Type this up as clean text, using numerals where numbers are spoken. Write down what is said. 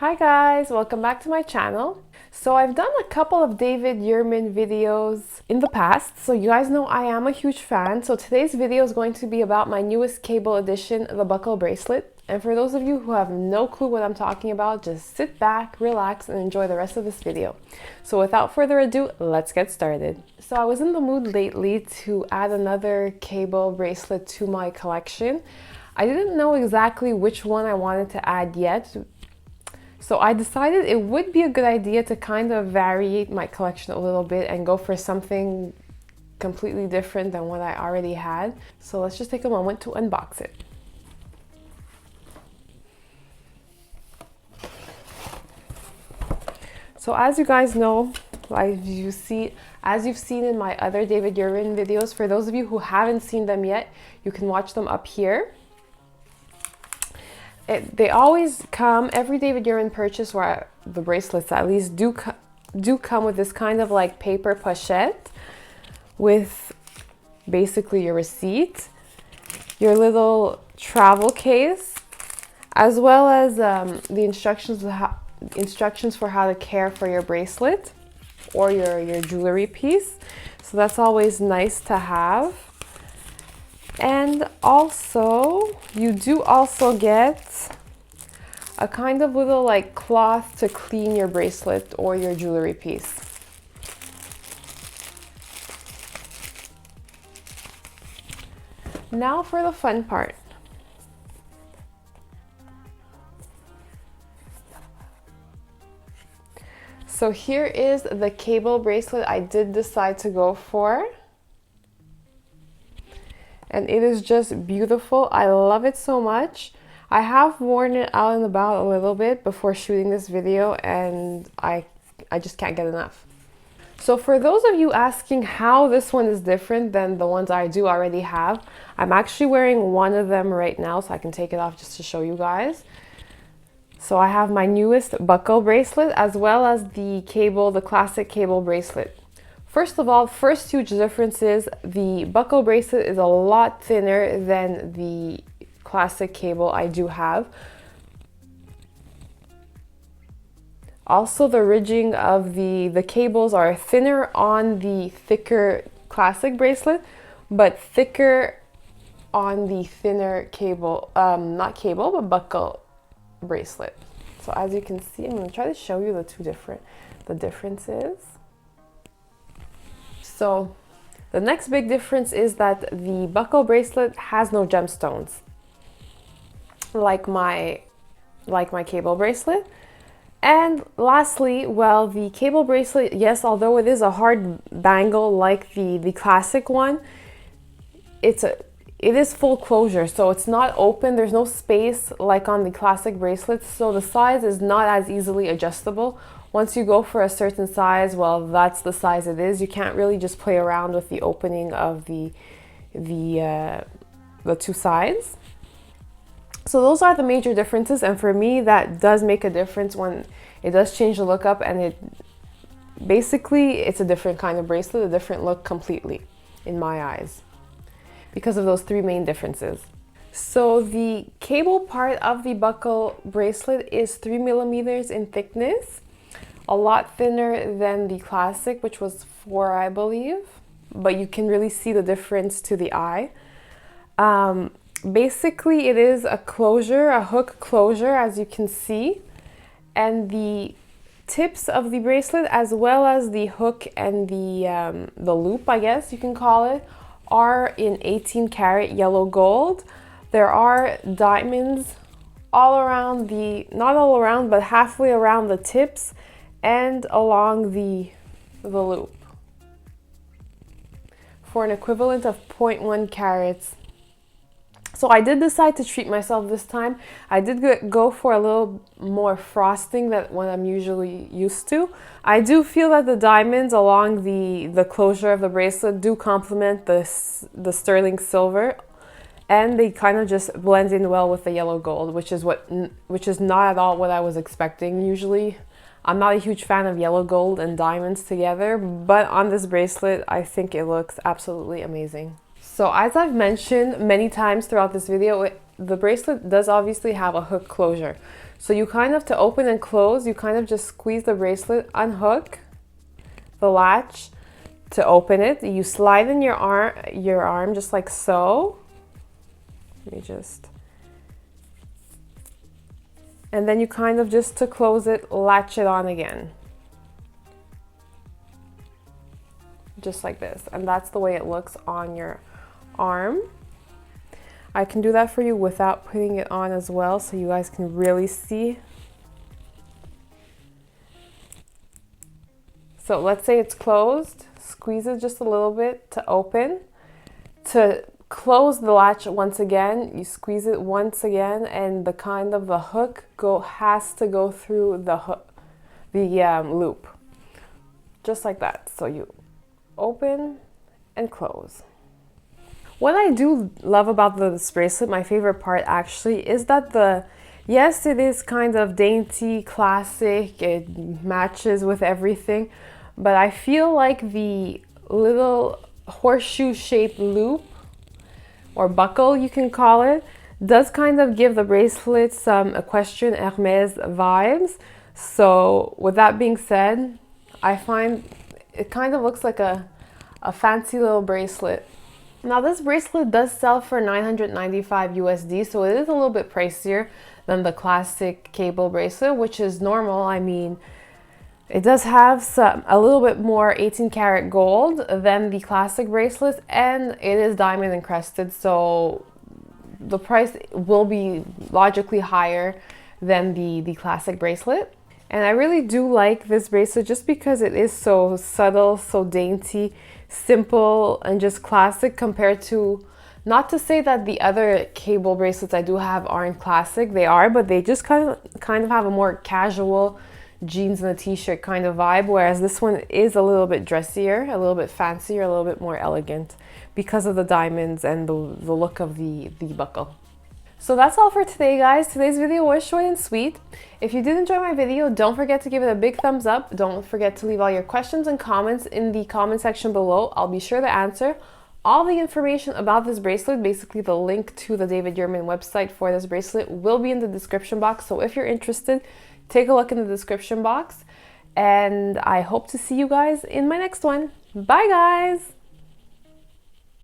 Hi guys, welcome back to my channel. So I've done a couple of David Yurman videos in the past, so you guys know I am a huge fan. So today's video is going to be about my newest cable edition, the buckle bracelet. And for those of you who have no clue what I'm talking about, just sit back, relax, and enjoy the rest of this video. So without further ado, let's get started. So I was in the mood lately to add another cable bracelet to my collection. I didn't know exactly which one I wanted to add yet. So I decided it would be a good idea to kind of vary my collection a little bit and go for something completely different than what I already had. So let's just take a moment to unbox it. So as you guys know, as you've seen in my other David Yurman videos, for those of you who haven't seen them yet, you can watch them up here. They always come, every David Yurman purchase, or the bracelets at least, do come with this kind of like paper pochette with basically your receipt, your little travel case, as well as the instructions for how to care for your bracelet or your jewelry piece. So that's always nice to have. And also, you do also get a kind of little like cloth to clean your bracelet or your jewelry piece. Now for the fun part. So here is the cable bracelet I did decide to go for. And it is just beautiful. I love it so much. I have worn it out and about a little bit before shooting this video, and I just can't get enough. So for those of you asking how this one is different than the ones I do already have, I'm actually wearing one of them right now, so I can take it off just to show you guys. So I have my newest buckle bracelet as well as the classic cable bracelet. First of all, first huge difference is the buckle bracelet is a lot thinner than the classic cable I do have. Also, the ridging of the cables are thinner on the thicker classic bracelet, but thicker on the thinner cable, not cable, but buckle bracelet. So as you can see, I'm going to try to show you the differences. So the next big difference is that the buckle bracelet has no gemstones, like my cable bracelet. And lastly, well, the cable bracelet, yes, although it is a hard bangle like the classic one, it is full closure, so it's not open. There's no space like on the classic bracelets, so the size is not as easily adjustable. Once you go for a certain size, well, that's the size it is. You can't really just play around with the opening of the two sides. So those are the major differences, and for me that does make a difference when it does change the look up, and it's a different kind of bracelet, a different look completely in my eyes because of those three main differences. So the cable part of the buckle bracelet is 3 millimeters in thickness, a lot thinner than the classic, which was 4, I believe, but you can really see the difference to the eye. Basically, it is a hook closure, as you can see, and the tips of the bracelet, as well as the hook and the loop, I guess you can call it, are in 18 karat yellow gold. There are diamonds all around not all around, but halfway around the tips and along the loop for an equivalent of 0.1 carats. So I did decide to treat myself this time. I did go for a little more frosting than what I'm usually used to. I do feel that the diamonds along the closure of the bracelet do complement the sterling silver, and they kind of just blend in well with the yellow gold, which is not at all what I was expecting. Usually I'm not a huge fan of yellow gold and diamonds together, but on this bracelet I think it looks absolutely amazing. So as I've mentioned many times throughout this video, the bracelet does obviously have a hook closure. So you kind of, to open and close, you kind of just squeeze the bracelet, unhook the latch to open it. You slide in your arm just like so. Let me just, and then you kind of, just to close it, latch it on again. Just like this. And that's the way it looks on your arm. I can do that for you without putting it on as well, so you guys can really see. So let's say it's closed, squeeze it just a little bit to open. To close the latch once again, you squeeze it once again, and the kind of the hook has to go through the loop. Just like that. So you open and close. What I do love about this bracelet, my favorite part actually, is that yes, it is kind of dainty, classic, it matches with everything, but I feel like the little horseshoe shaped loop, or buckle you can call it, does kind of give the bracelet some equestrian Hermes vibes. So with that being said, I find it kind of looks like a fancy little bracelet. Now this bracelet does sell for 995 USD, so it is a little bit pricier than the classic cable bracelet, which is normal. I mean, it does have a little bit more 18 karat gold than the classic bracelets, and it is diamond encrusted, so the price will be logically higher than the classic bracelet. And I really do like this bracelet just because it is so subtle, so dainty, simple, and just classic compared to, not to say that the other cable bracelets I do have aren't classic, they are, but they just kind of have a more casual jeans and a t-shirt kind of vibe, whereas this one is a little bit dressier, a little bit fancier, a little bit more elegant because of the diamonds and the look of the buckle. So that's all for today, guys. Today's video was short and sweet. If you did enjoy my video, don't forget to give it a big thumbs up. Don't forget to leave all your questions and comments in the comment section below. I'll be sure to answer. All the information about this bracelet, basically the link to the David Yurman website for this bracelet, will be in the description box. So if you're interested, take a look in the description box. And I hope to see you guys in my next one. Bye, guys!